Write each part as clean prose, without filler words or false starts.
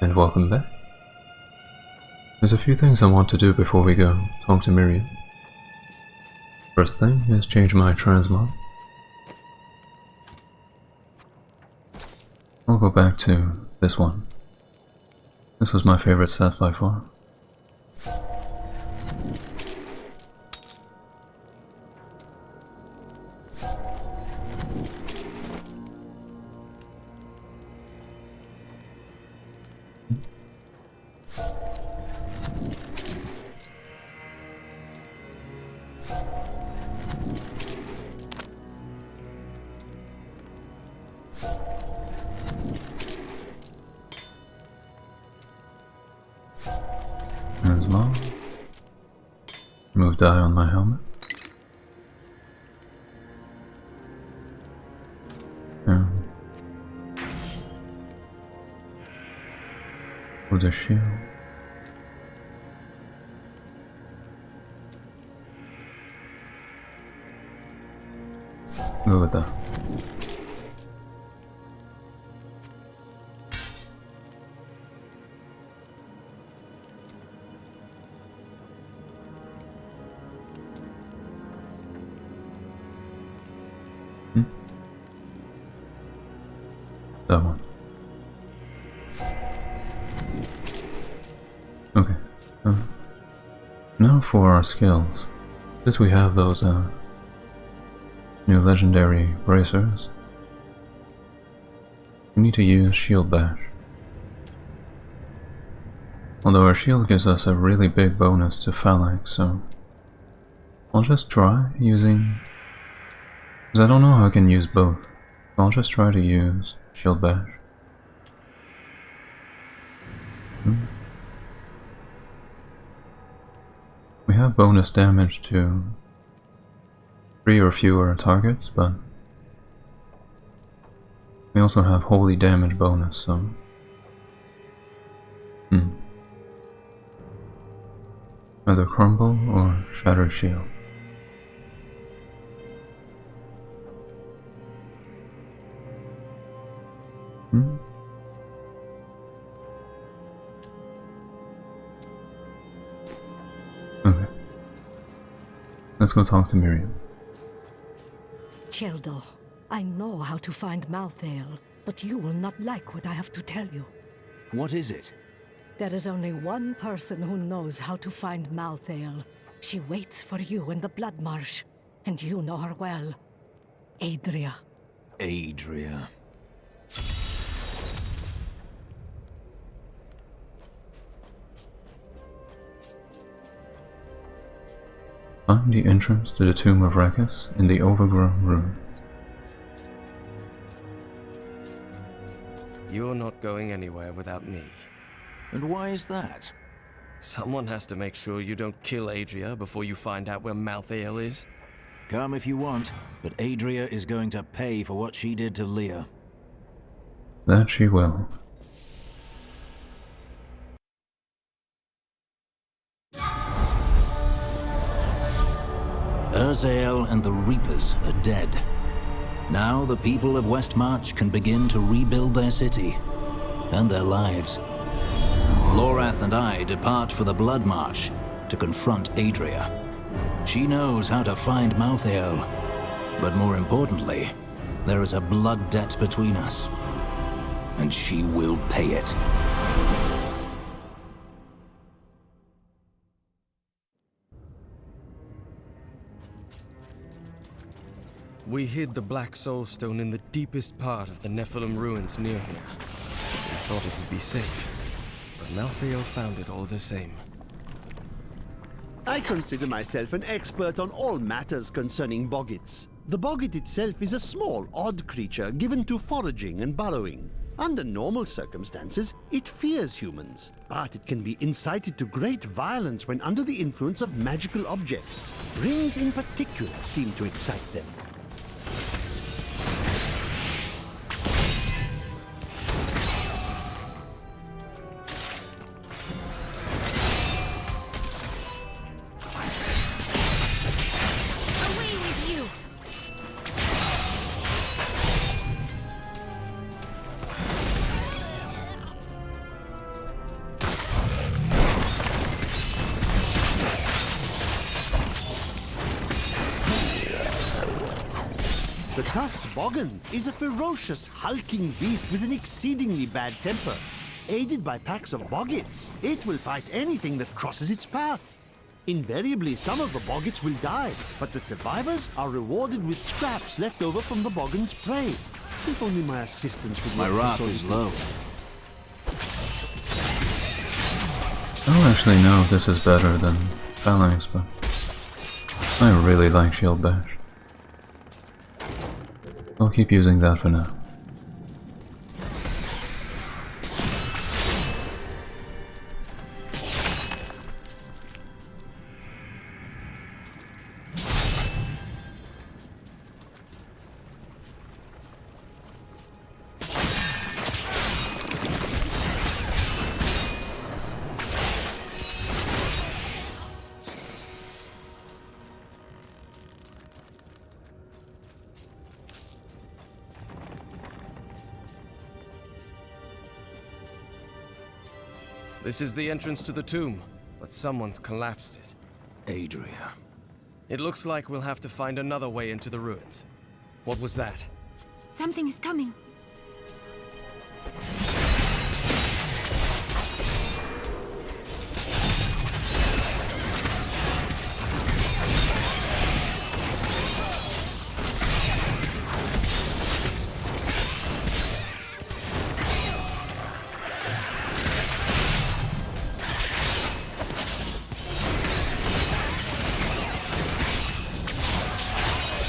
And welcome back. There's a few things I want to do before we go talk to Miriam. First thing is change my transmog. I'll go back to this one. This was my favorite set by far. Transmog. Remove dye on my helmet. With a shield. Go with that. That one. Okay. Now for our skills. Since we have those new legendary bracers, we need to use Shield Bash. Although our shield gives us a really big bonus to Phalanx, so I'll just try using, because I don't know how I can use both. I'll just try to use Shield Bash. We have bonus damage to 3 or fewer targets, but we also have holy damage bonus, so either Crumble or Shattered Shield. Okay. Let's go talk to Miriam. Cheldo, I know how to find Malthael, but you will not like what I have to tell you. What is it? There is only one person who knows how to find Malthael. She waits for you in the Blood Marsh, and you know her well. Adria. Adria. Find the entrance to the Tomb of Rakus in the Overgrown Ruin. You're not going anywhere without me. And why is that? Someone has to make sure you don't kill Adria before you find out where Malthael is. Come if you want, but Adria is going to pay for what she did to Leah. That she will. Urzael and the Reapers are dead. Now the people of Westmarch can begin to rebuild their city and their lives. Lorath and I depart for the Blood March to confront Adria. She knows how to find Malthael, but more importantly, there is a blood debt between us, and she will pay it. We hid the Black Soul Stone in the deepest part of the Nephilim ruins near here. We thought it would be safe, but Malthael found it all the same. I consider myself an expert on all matters concerning boggits. The boggit itself is a small, odd creature given to foraging and burrowing. Under normal circumstances, it fears humans, but it can be incited to great violence when under the influence of magical objects. Rings in particular seem to excite them. Away with The tusked boggin is a ferocious, hulking beast with an exceedingly bad temper. Aided by packs of boggits, it will fight anything that crosses its path. Invariably, some of the boggits will die, but the survivors are rewarded with scraps left over from the boggin's prey. If only my assistants would My work wrath so is little. low. I don't actually know if this is better than Phalanx, but I really like Shield Bash. I'll keep using that for now. This is the entrance to the tomb, but someone's collapsed it. Adria. It looks like we'll have to find another way into the ruins. What was that? Something is coming.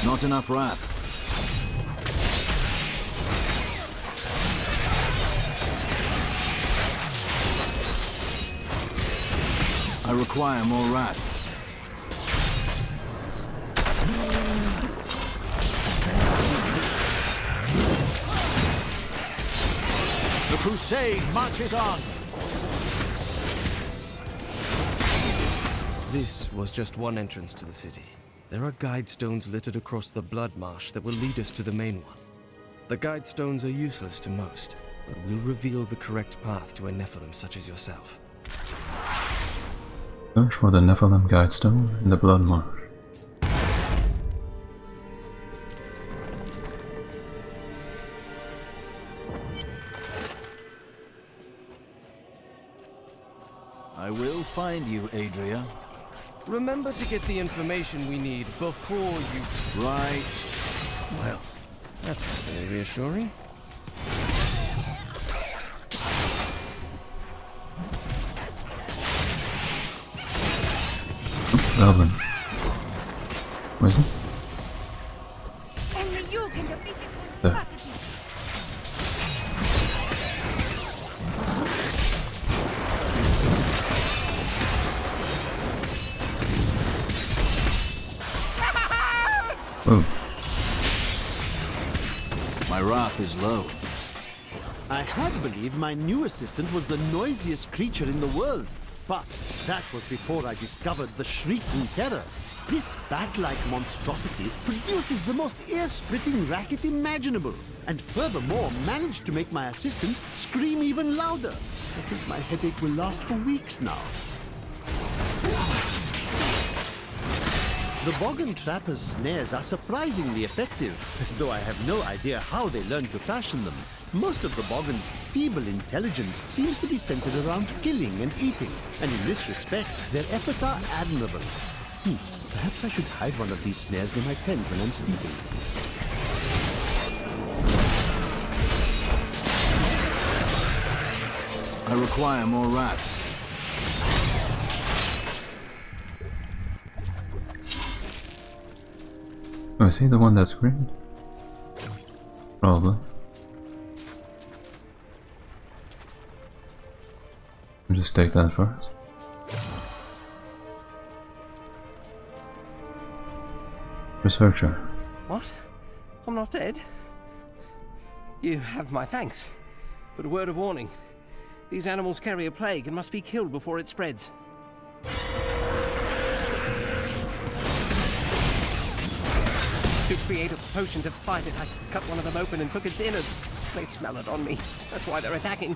Not enough wrath. I require more wrath. The crusade marches on. This was just one entrance to the city. There are guide stones littered across the blood marsh that will lead us to the main one. The guide stones are useless to most, but will reveal the correct path to a Nephilim such as yourself. Search for the Nephilim Guidestone in the Blood Marsh. I will find you, Adria. Remember to get the information we need before you... Right. Well, that's very reassuring. Goblin. Where is it? Only you can defeat this There. monstrosity. Oh, My wrath is low. I had believed my new assistant was the noisiest creature in the world, but that was before I discovered the Shrieking Terror. This bat-like monstrosity produces the most ear-splitting racket imaginable, and furthermore managed to make my assistant scream even louder. I think my headache will last for weeks now. The Boggin Trapper's snares are surprisingly effective, though I have no idea how they learned to fashion them. Most of the Boggin's feeble intelligence seems to be centered around killing and eating, and in this respect, their efforts are admirable. Perhaps I should hide one of these snares near my tent when I'm sleeping. I require more wrath. oh, is he the one that screamed? Probably. I'll just take that first. Researcher. What? I'm not dead? You have my thanks. But a word of warning. These animals carry a plague and must be killed before it spreads. To create a potion to fight it, I cut one of them open and took its innards. They smell it on me. That's why they're attacking.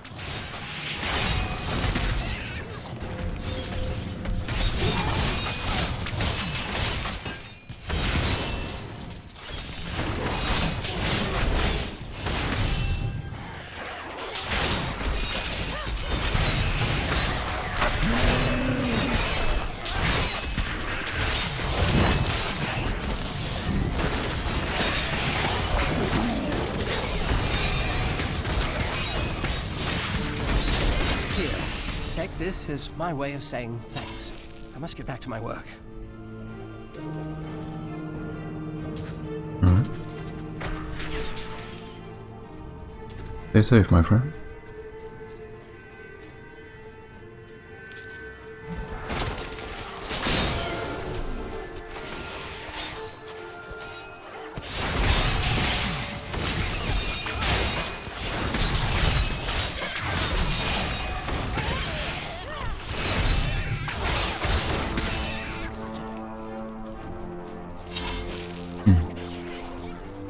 this is my way of saying thanks. I must get back to my work. Alright. Stay safe, my friend.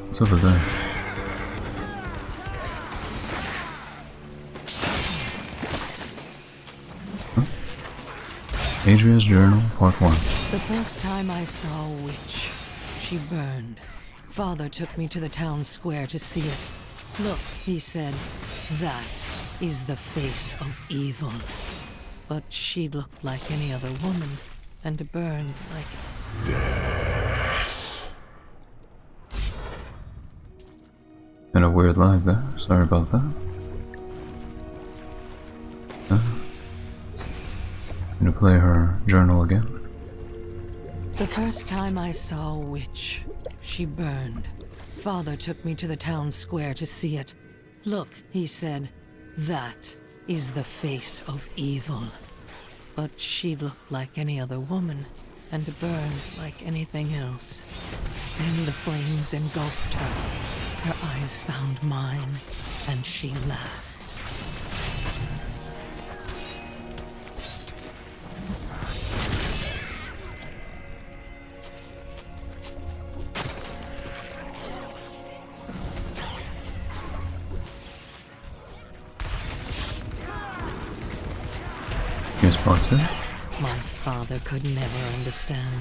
What's over there? Huh? Adria's Journal, Part 1. The first time I saw a witch, she burned. Father took me to the town square to see it. Look, he said, that is the face of evil. But she looked like any other woman, and burned like... And a weird lag there, sorry about that. Gonna play her journal again. The first time I saw a witch, she burned. Father took me to the town square to see it. Look, he said, that is the face of evil. But she looked like any other woman, and burned like anything else. Then the flames engulfed her. Her eyes found mine, and she laughed. Here's Part 2. My father could never understand.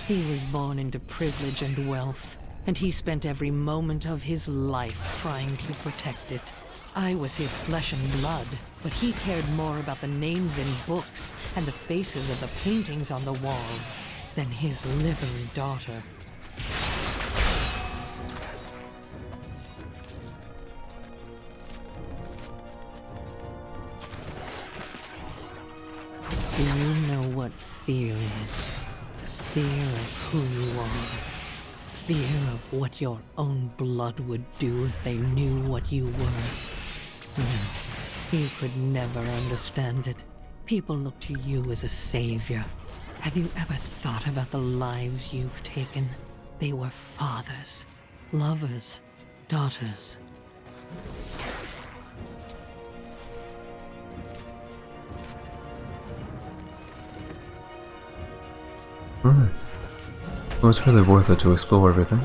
He was born into privilege and wealth, and he spent every moment of his life trying to protect it. I was his flesh and blood, but he cared more about the names in books and the faces of the paintings on the walls than his living daughter. Do you know what fear is? Fear of who you are. Fear of what your own blood would do if they knew what you were. No, you could never understand it. People look to you as a savior. Have you ever thought about the lives you've taken? They were fathers, lovers, daughters. Right. Well, it's really worth it to explore everything.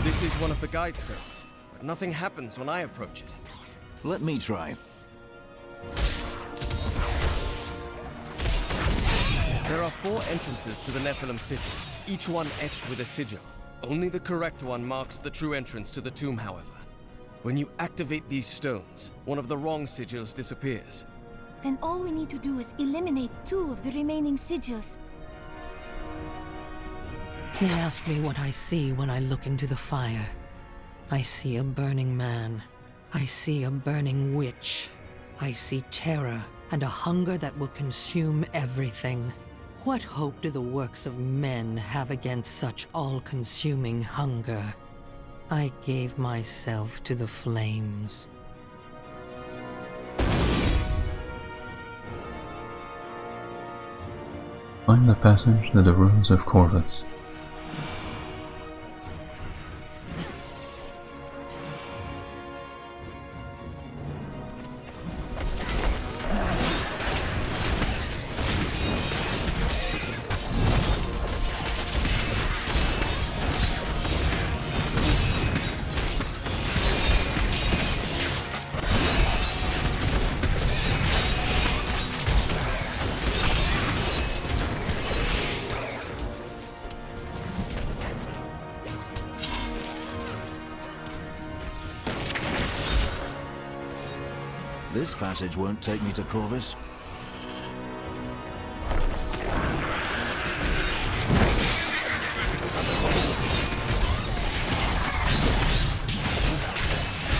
This is one of the guide stones, but nothing happens when I approach it. Let me try. There are 4 entrances to the Nephilim city, each one etched with a sigil. Only the correct one marks the true entrance to the tomb, however. When you activate these stones, one of the wrong sigils disappears. Then all we need to do is eliminate 2 of the remaining sigils. They ask me what I see when I look into the fire. I see a burning man. I see a burning witch. I see terror and a hunger that will consume everything. What hope do the works of men have against such all-consuming hunger? I gave myself to the flames. Find the passage to the ruins of Corvus. This passage won't take me to Corvus.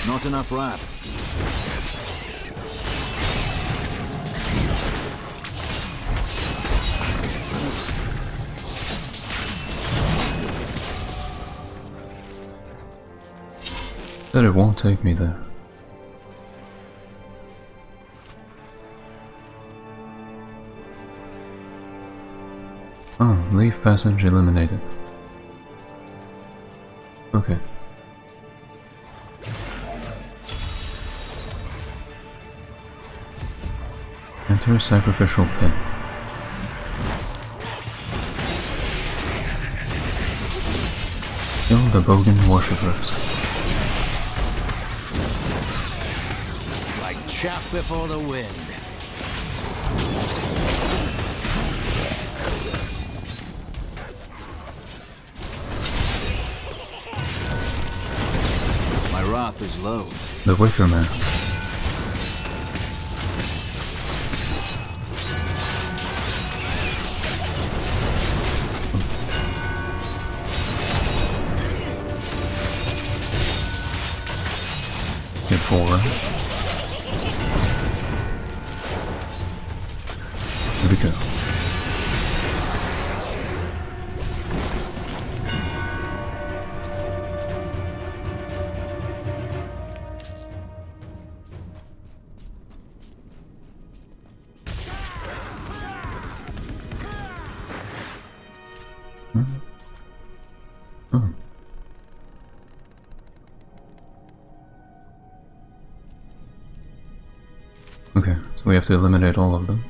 Not enough wrath. But it won't take me there. Oh, leave passage eliminated. Okay. Enter sacrificial pit. Kill the Bogan worshippers. Like chaff before the wind. My wrath is low. The Wicker Man. Get forward. Here we go. Oh. Okay, so we have to eliminate all of them.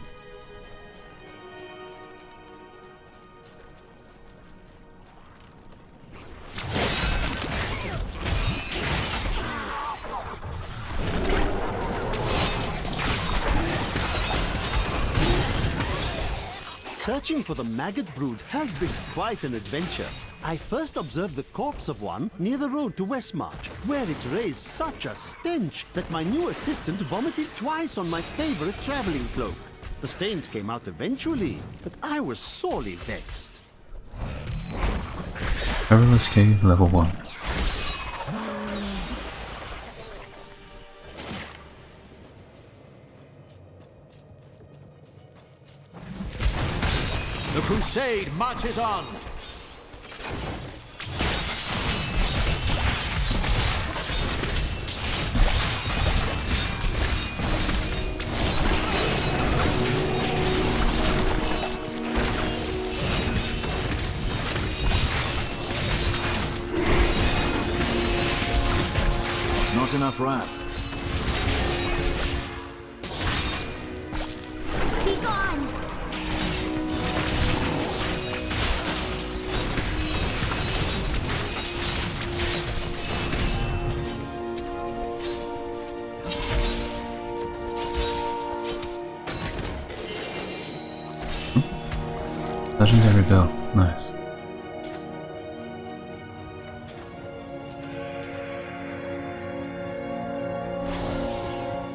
Searching for the maggot brood has been quite an adventure. I first observed the corpse of one near the road to Westmarch, where it raised such a stench that my new assistant vomited twice on my favorite traveling cloak. The stains came out eventually, but I was sorely vexed. Perilous Cave Level 1. The crusade marches on! Not enough wrath. Be gone! Legendary Bell. Nice.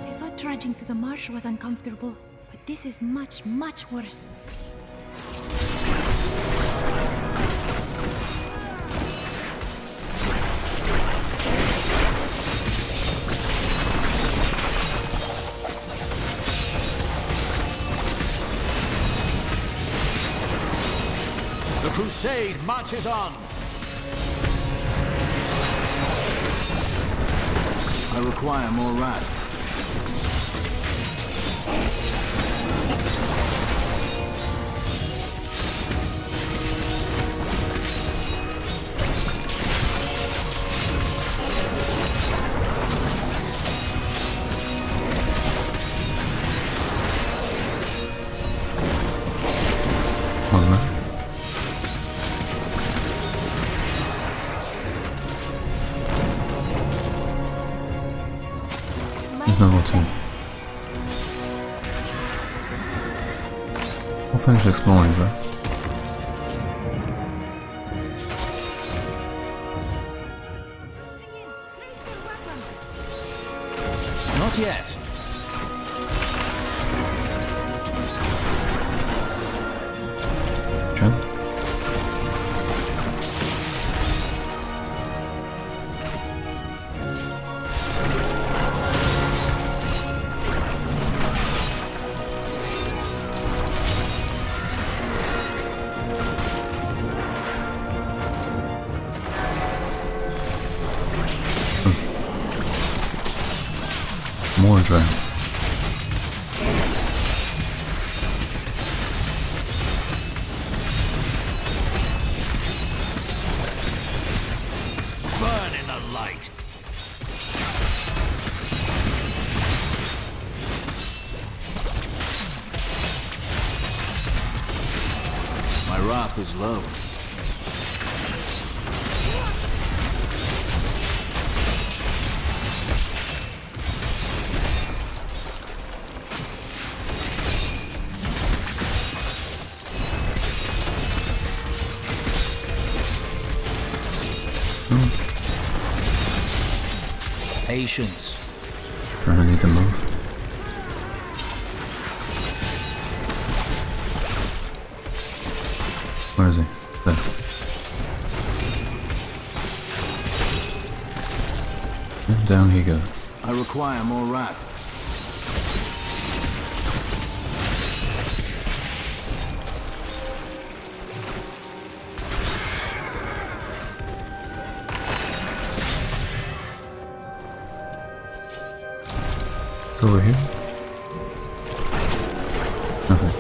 I thought trudging through the marsh was uncomfortable, but this is much, much worse. The crusade marches on! I require more wrath. One more. It's level 2. We'll finish exploring though. Not yet. Strength. more drown. Burn in the light. My wrath is low. Patience. I need to move. Where is he? There. And down he goes. I require more wrath. It's over here. Nothing.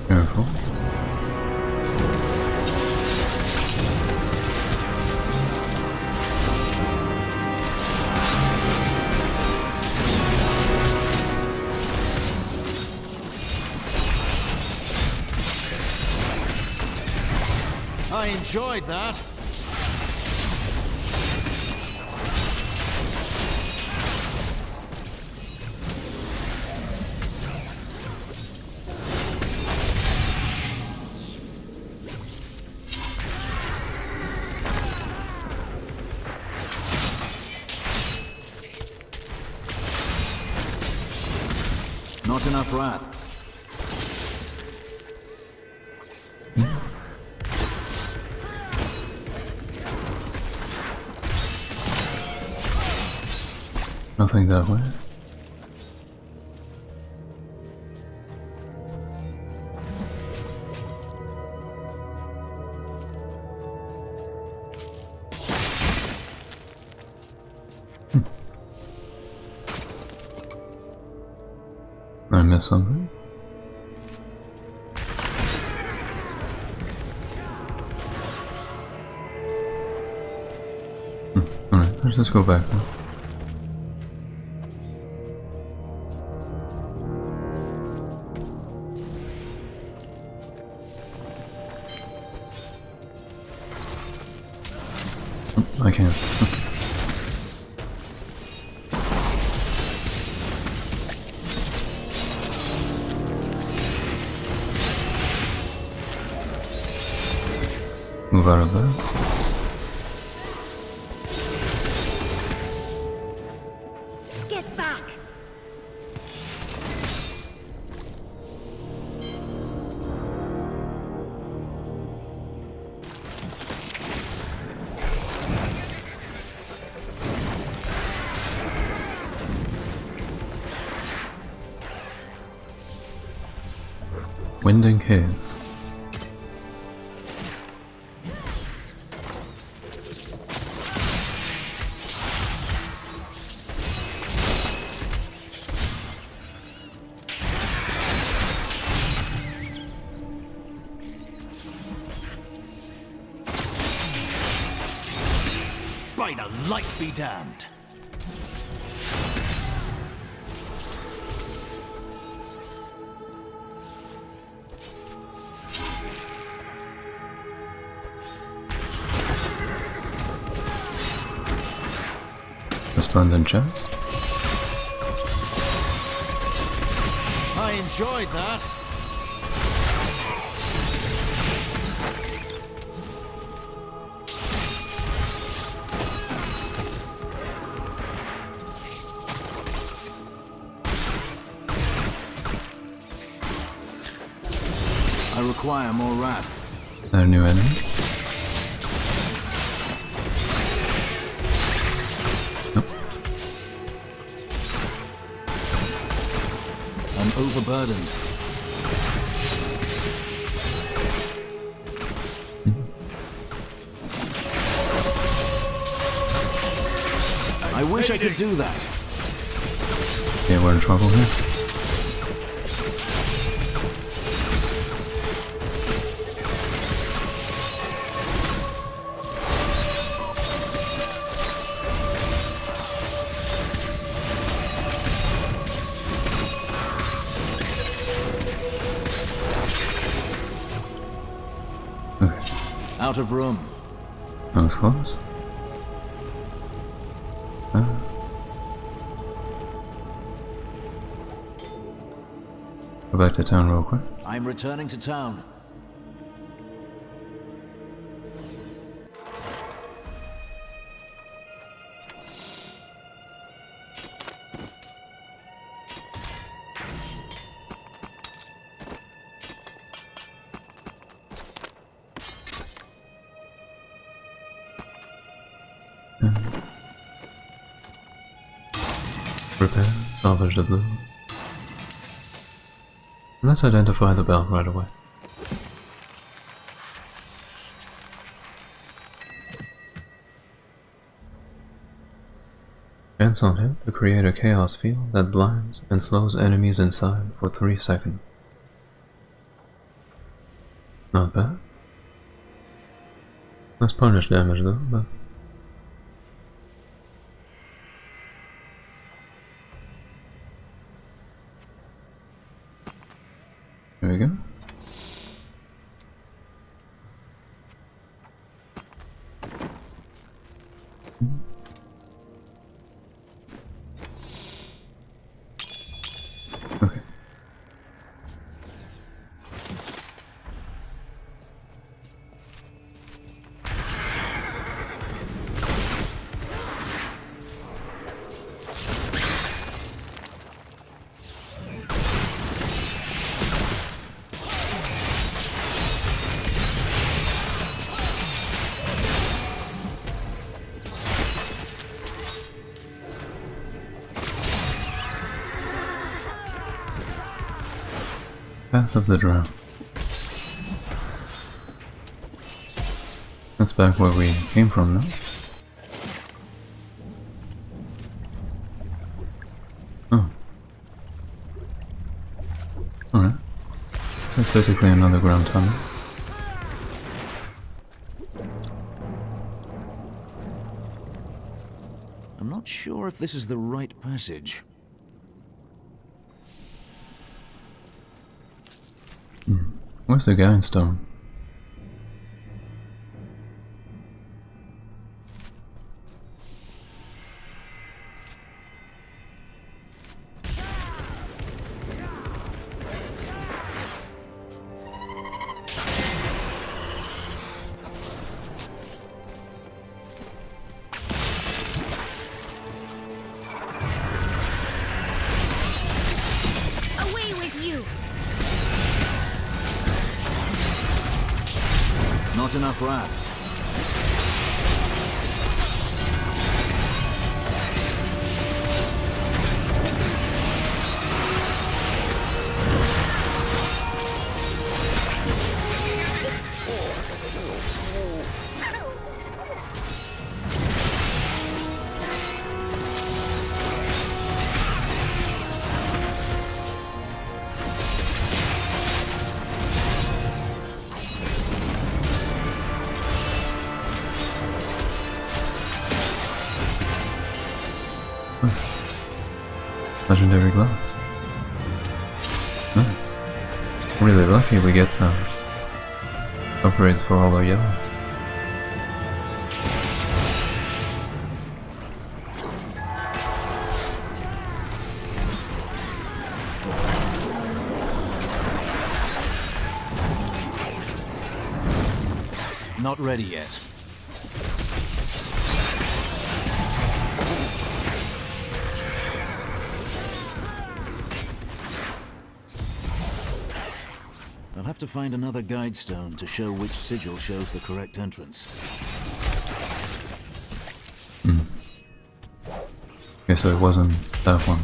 Careful. I enjoyed that. Not enough wrath. Nothing that way. I missed something. Alright, let's just go back now. I can't. Move out of there. Get back! Winding Cave. By the light be damned. Resplendent chest. I enjoyed that. I require more wrath. Is that a new enemy? Nope. I'm overburdened. I wish I could do that. Yeah, we're in trouble here. Out of room. That was close. Go back to town real quick. I'm returning to town. Repair, salvage the blue. Let's identify the bell right away. Cancel hit to create a chaos field that blinds and slows enemies inside for 3 seconds. Not bad. Less punish damage though, but... There we go. Okay. Path of the Drow. That's back where we came from now. Oh. Alright. So it's basically another ground tunnel. I'm not sure if this is the right passage. Where's the Gainstone? Away with you! Not enough wrath. Legendary gloves. Nice. Really lucky we get upgrades for all our yellows. Not ready yet. I'll have to find another guide stone to show which sigil shows the correct entrance. Okay, so it wasn't that one.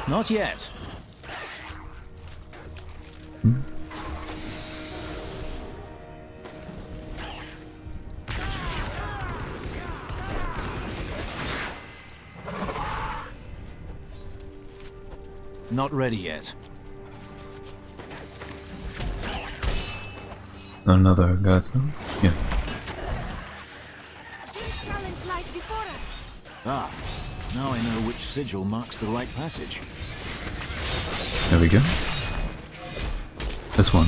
Not yet. Not ready yet. Another guide stone? Yeah. Challenge lies before us. Ah, now I know which sigil marks the right passage. There we go. This one.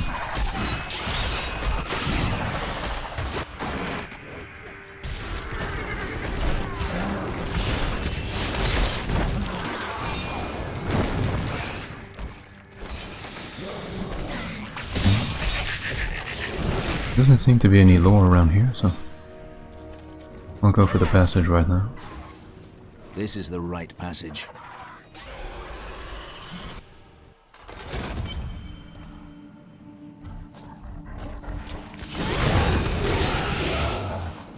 Doesn't seem to be any lore around here, so I'll go for the passage right now. This is the right passage.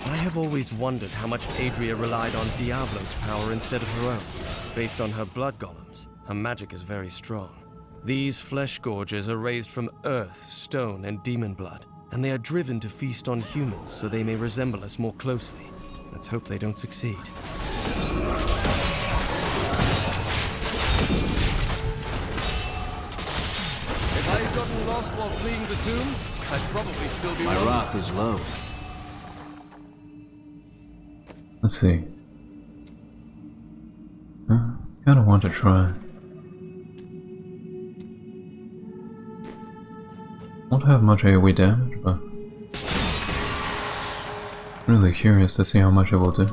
I have always wondered how much Adria relied on Diablo's power instead of her own. Based on her blood golems, her magic is very strong. These flesh gorges are raised from earth, stone, and demon blood, and they are driven to feast on humans so they may resemble us more closely. Let's hope they don't succeed. If I had gotten lost while fleeing the tomb, I'd probably still be My wrong. wrath is low. Let's see. Kinda want to try. Won't have much AoE damage, but really curious to see how much it will do.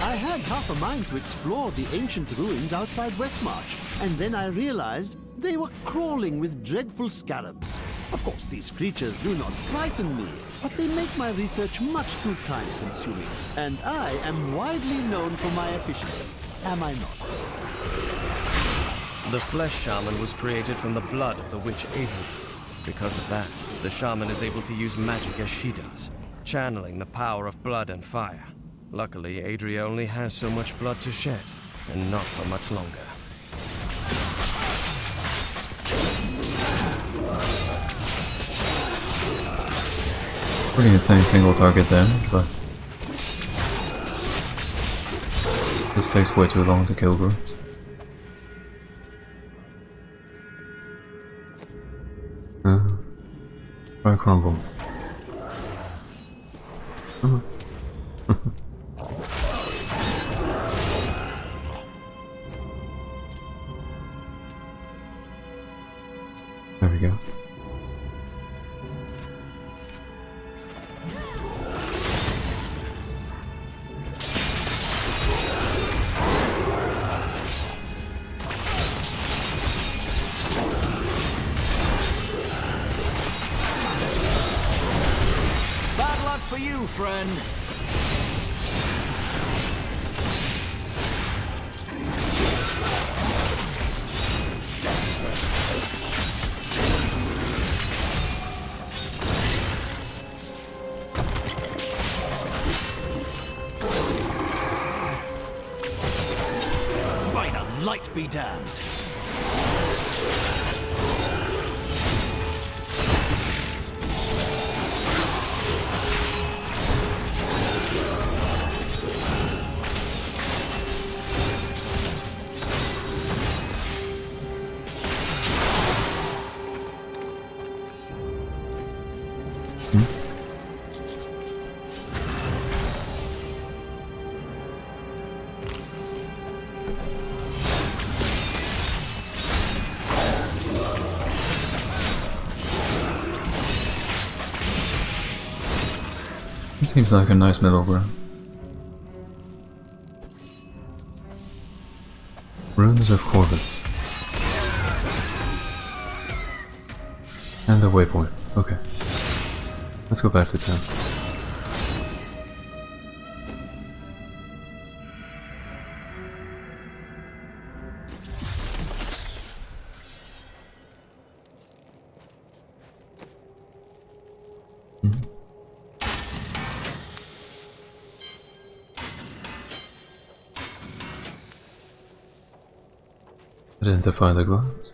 I had half a mind to explore the ancient ruins outside Westmarch, and then I realized they were crawling with dreadful scarabs. Of course, these creatures do not frighten me, but they make my research much too time-consuming, and I am widely known for my efficiency. Am I not? The flesh shaman was created from the blood of the witch Adria. Because of that, the shaman is able to use magic as she does, channeling the power of blood and fire. Luckily, Adria only has so much blood to shed, and not for much longer. Pretty insane single target damage, but this takes way too long to kill groups. Try crumble. There we go. Bad luck for you, friend. By the light be damned. seems like a nice middle ground. Ruins of Corvus. And the waypoint. Okay. Let's go back to town. Identify the gloves.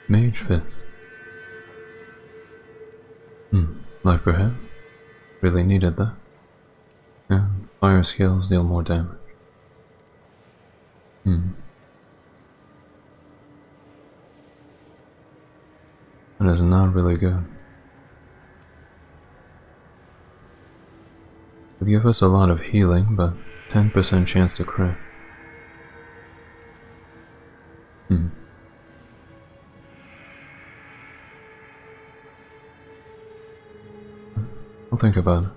Mage Fist. Life per head. Really needed that. And fire skills deal more damage. That is not really good. Would give us a lot of healing, but 10% chance to crit. I'll think about it.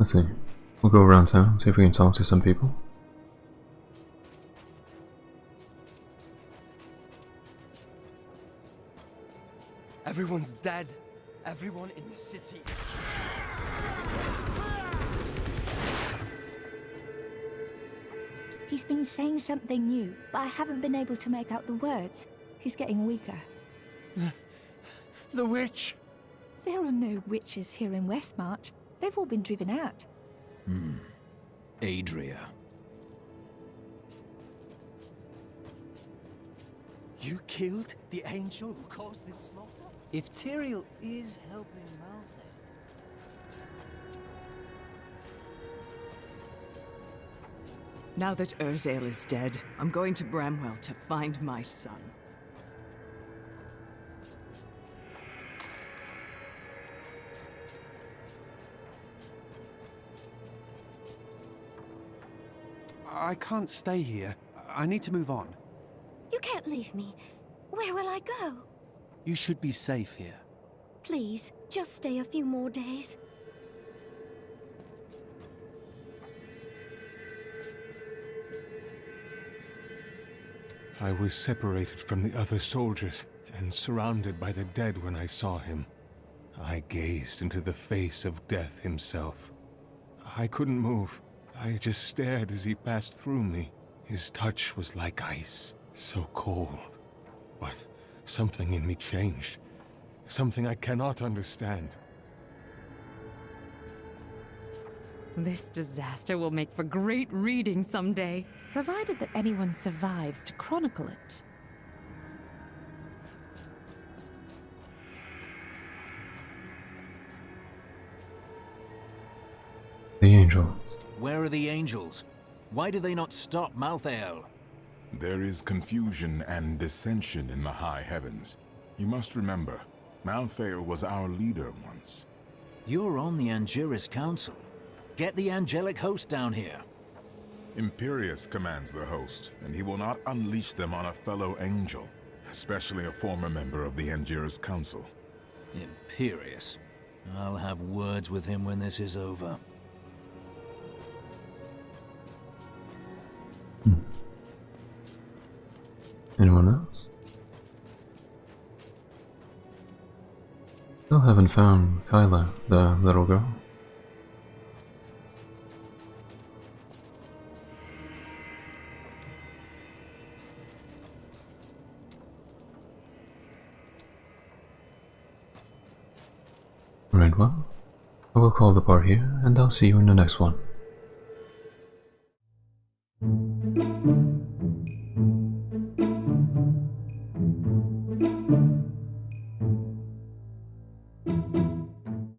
Let's see. We'll go around town, see if we can talk to some people. Everyone's dead. Everyone in the city. He's been saying something new, but I haven't been able to make out the words. He's getting weaker. The witch! There are no witches here in Westmarch. They've all been driven out. Adria. You killed the angel who caused this slaughter? If Tyrael is helping Malthael... Now that Urzael is dead, I'm going to Bramwell to find my son. I can't stay here. I need to move on. You can't leave me. Where will I go? You should be safe here. Please, just stay a few more days. I was separated from the other soldiers and surrounded by the dead when I saw him. I gazed into the face of death himself. I couldn't move. I just stared as he passed through me. His touch was like ice, so cold. But something in me changed. Something I cannot understand. This disaster will make for great reading someday, provided that anyone survives to chronicle it. The angels. Where are the angels? Why do they not stop Malthael? There is confusion and dissension in the high heavens. You must remember, Malthael was our leader once. You're on the Angiris Council. Get the angelic host down here. Imperius commands the host, and he will not unleash them on a fellow angel, especially a former member of the Angiris Council. Imperius. I'll have words with him when this is over. Anyone else? Still haven't found Kyla, the little girl. Right, well, I will call the part here, and I'll see you in the next one.